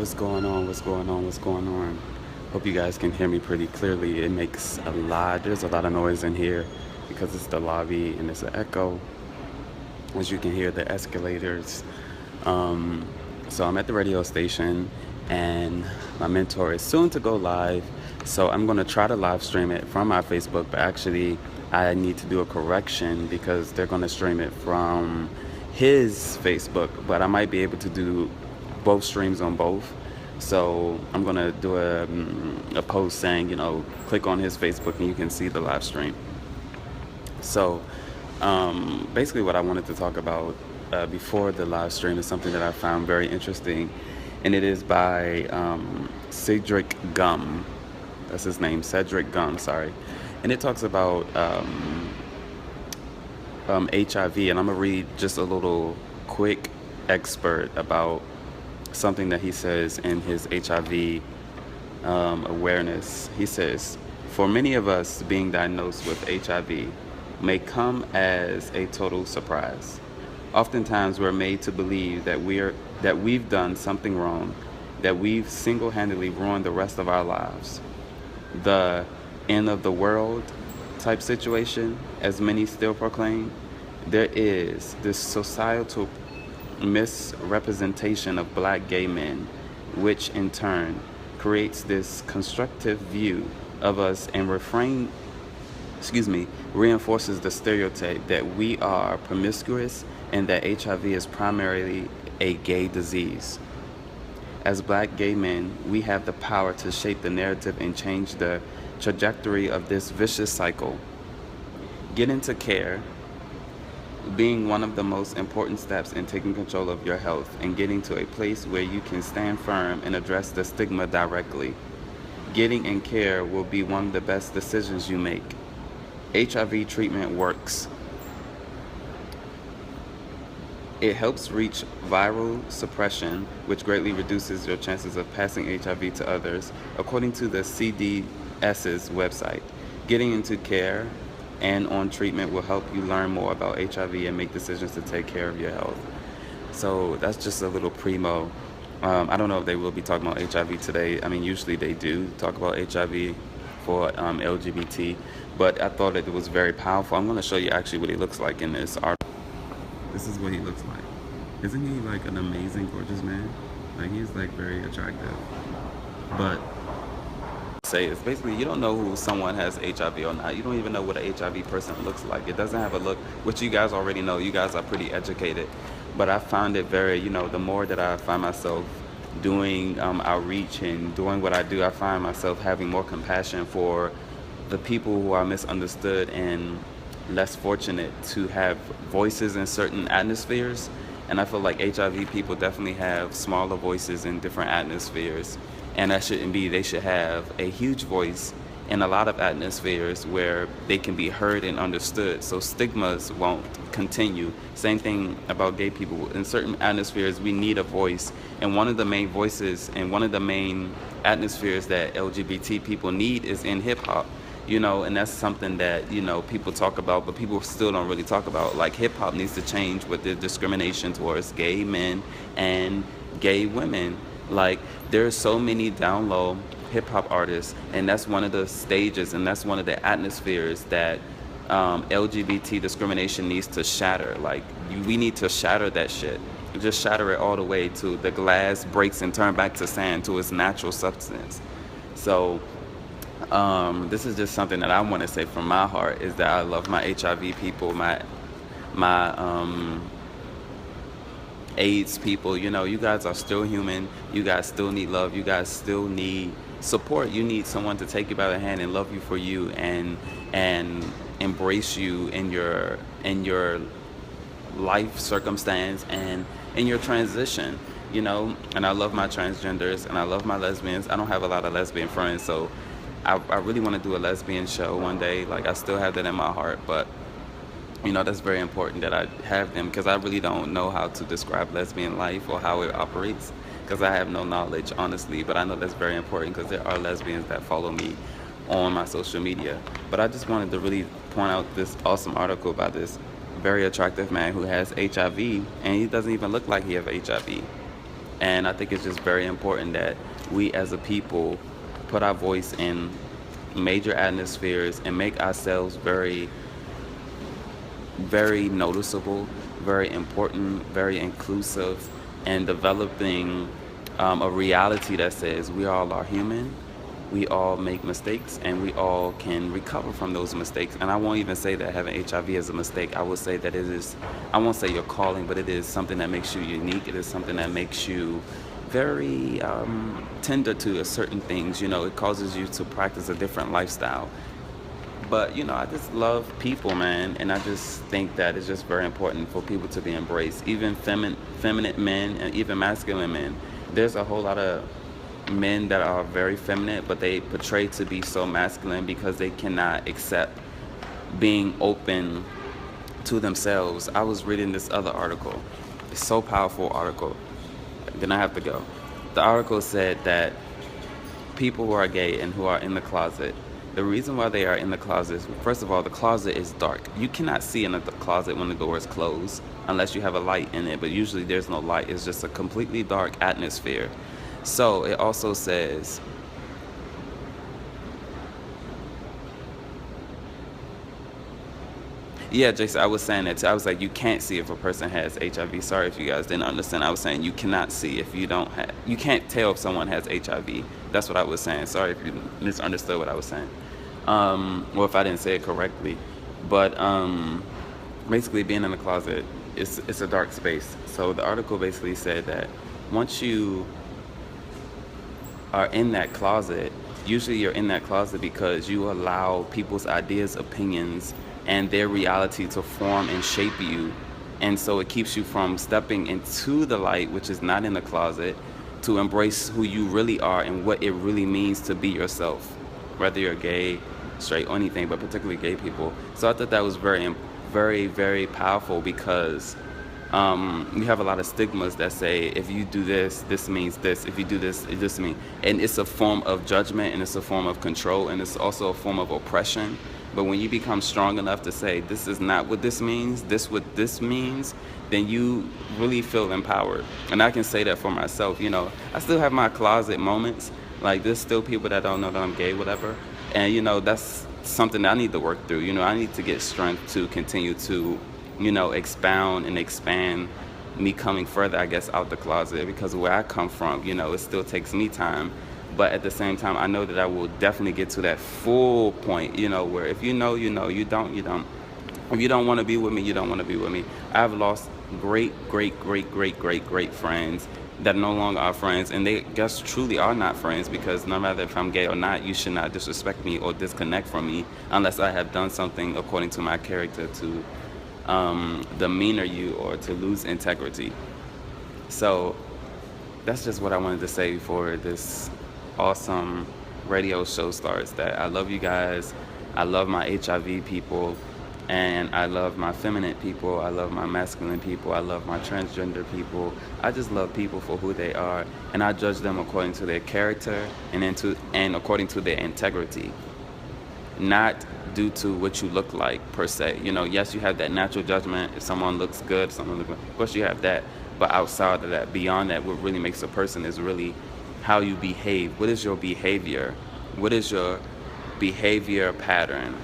what's going on? What's going on? What's going on? Hope you guys can hear me pretty clearly. It makes there's a lot of noise in here because it's the lobby and it's an echo. As you can hear, the escalators. So I'm at the radio station and my mentor is soon to go live. So I'm going to try to live stream it from my Facebook, but actually I need to do a correction because they're going to stream it from his Facebook, but I might be able to do both streams on both. So I'm going to do a post saying, click on his Facebook and you can see the live stream. So basically what I wanted to talk about before the live stream is something that I found very interesting, and it is by Cedric Gum. That's his name, Cedric Gum, sorry. And it talks about HIV, and I'm going to read just a little quick excerpt about something that he says in his HIV awareness. He says, for many of us, being diagnosed with HIV may come as a total surprise. Oftentimes we're made to believe that we've done something wrong, that we've single-handedly ruined the rest of our lives. The end of the world type situation, as many still proclaim. There is this societal misrepresentation of black gay men, which in turn creates this constructive view of us and reinforces the stereotype that we are promiscuous and that HIV is primarily a gay disease. As black gay men, we have the power to shape the narrative and change the trajectory of this vicious cycle. Get into care, being one of the most important steps in taking control of your health and getting to a place where you can stand firm and address the stigma directly. Getting in care will be one of the best decisions you make. HIV treatment works. It helps reach viral suppression, which greatly reduces your chances of passing HIV to others, according to the CDS's website. Getting into care and on treatment will help you learn more about HIV and make decisions to take care of your health. So that's just a little primo. I don't know if they will be talking about HIV today. I mean, usually they do talk about HIV for LGBT, but I thought it was very powerful. I'm going to show you actually what he looks like in this article. This is what he looks like. Isn't he like an amazing, gorgeous man? Like, he's like very attractive. But say it's basically, you don't know who someone has HIV or not. You don't even know what an HIV person looks like. It doesn't have a look, which you guys already know. You guys are pretty educated. But I found it very, the more that I find myself doing outreach and doing what I do, I find myself having more compassion for the people who are misunderstood and less fortunate to have voices in certain atmospheres. And I feel like HIV people definitely have smaller voices in different atmospheres. And that shouldn't be. They should have a huge voice in a lot of atmospheres where they can be heard and understood, so stigmas won't continue. Same thing about gay people. In certain atmospheres, we need a voice. And one of the main voices and one of the main atmospheres that LGBT people need is in hip-hop. And that's something that, people talk about, but people still don't really talk about. Like, hip-hop needs to change with the discrimination towards gay men and gay women. Like, there's so many down low hip-hop artists, and that's one of the stages and that's one of the atmospheres that LGBT discrimination needs to shatter. Like, we need to shatter that shit. Just shatter it all the way to the glass breaks and turn back to sand, to its natural substance. So this is just something that I want to say from my heart, is that I love my HIV people, my AIDS people. You guys are still human. You guys still need love. You guys still need support. You need someone to take you by the hand and love you for you and embrace you in your life circumstance and in your transition. And I love my transgenders and I love my lesbians. I don't have a lot of lesbian friends, so I really want to do a lesbian show one day. Like, I still have that in my heart, but that's very important that I have them, because I really don't know how to describe lesbian life or how it operates, because I have no knowledge, honestly. But I know that's very important, because there are lesbians that follow me on my social media. But I just wanted to really point out this awesome article by this very attractive man who has HIV, and he doesn't even look like he has HIV. And I think it's just very important that we as a people put our voice in major atmospheres and make ourselves very, very noticeable, very important, very inclusive, and developing a reality that says we all are human, we all make mistakes, and we all can recover from those mistakes. And I won't even say that having HIV is a mistake. I will say that it is, I won't say your calling, but it is something that makes you unique. It is something that makes you very tender to certain things. You know, it causes you to practice a different lifestyle. But I just love people, man, and I just think that it's just very important for people to be embraced, even feminine men and even masculine men. There's a whole lot of men that are very feminine, but they portray to be so masculine because they cannot accept being open to themselves. I was reading this other article. It's so powerful article. Then I have to go. The article said that people who are gay and who are in the closet, the reason why they are in the closet is, first of all, the closet is dark. You cannot see in the closet when the door is closed unless you have a light in it, but usually there's no light. It's just a completely dark atmosphere. So it also says, yeah, Jason, I was saying that too. I was like, you can't see if a person has HIV. Sorry if you guys didn't understand. I was saying you cannot see if you don't have, you can't tell if someone has HIV. That's what I was saying. Sorry if you misunderstood what I was saying. Or if I didn't say it correctly. But basically being in the closet, it's a dark space. So the article basically said that once you are in that closet, usually you're in that closet because you allow people's ideas, opinions, and their reality to form and shape you. And so it keeps you from stepping into the light, which is not in the closet, to embrace who you really are and what it really means to be yourself, whether you're gay, straight, or anything, but particularly gay people. So I thought that was very, very, very powerful because we have a lot of stigmas that say if you do this, this means this. If you do this, it just means. And it's a form of judgment, and it's a form of control, and it's also a form of oppression. But when you become strong enough to say this is not what this means, this what this means, then you really feel empowered. And I can say that for myself. I still have my closet moments. Like there's still people that don't know that I'm gay, whatever. And that's something that I need to work through. I need to get strength to continue to expound and expand me coming further, I guess, out the closet, because where I come from, it still takes me time. But at the same time, I know that I will definitely get to that full point, where if you know, you don't, you don't. If you don't want to be with me, you don't want to be with me. I've lost great, great, great, great, great, great friends that no longer are friends, and they just truly are not friends, because no matter if I'm gay or not, you should not disrespect me or disconnect from me unless I have done something according to my character to demeanor you or to lose integrity. So that's just what I wanted to say before this awesome radio show starts, that I love you guys. I love my HIV people, and I love my feminine people. I love my masculine people. I love my transgender people. I just love people for who they are, and I judge them according to their character and according to their integrity, not due to what you look like per se. Yes, you have that natural judgment. If someone looks good, of course you have that. But outside of that, beyond that, what really makes a person is really how you behave. What is your behavior? What is your behavior pattern?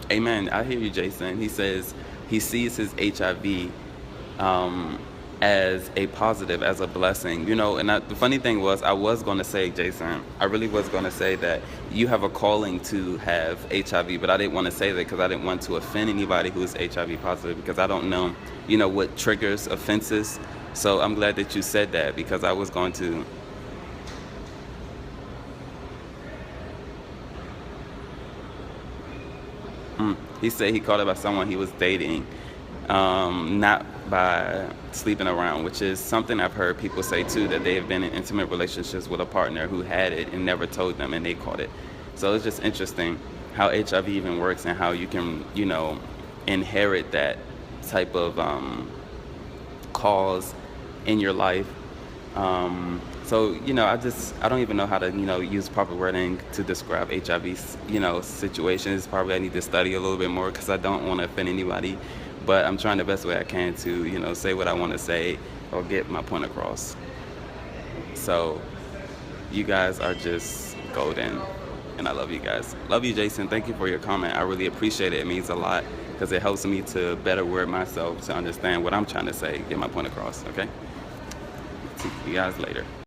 Amen. I hear you, Jason. He says he sees his HIV as a positive, as a blessing. And the funny thing was, I was going to say, Jason, I really was going to say that you have a calling to have HIV, but I didn't want to say that because I didn't want to offend anybody who is HIV positive, because I don't know, what triggers offenses. So I'm glad that you said that, because I was going to. He said he caught it by someone he was dating, not by sleeping around, which is something I've heard people say too, that they have been in intimate relationships with a partner who had it and never told them, and they caught it. So it's just interesting how HIV even works and how you can, inherit that type of cause in your life. So, I don't even know how to, use proper wording to describe HIV, situation. Probably I need to study a little bit more, because I don't want to offend anybody. but I'm trying the best way I can to, you know, say what I want to say or get my point across. So you guys are just golden, and I love you guys. Love you, Jason. Thank you for your comment. I really appreciate it. It means a lot because it helps me to better word myself, to understand what I'm trying to say, get my point across. Okay? See you guys later.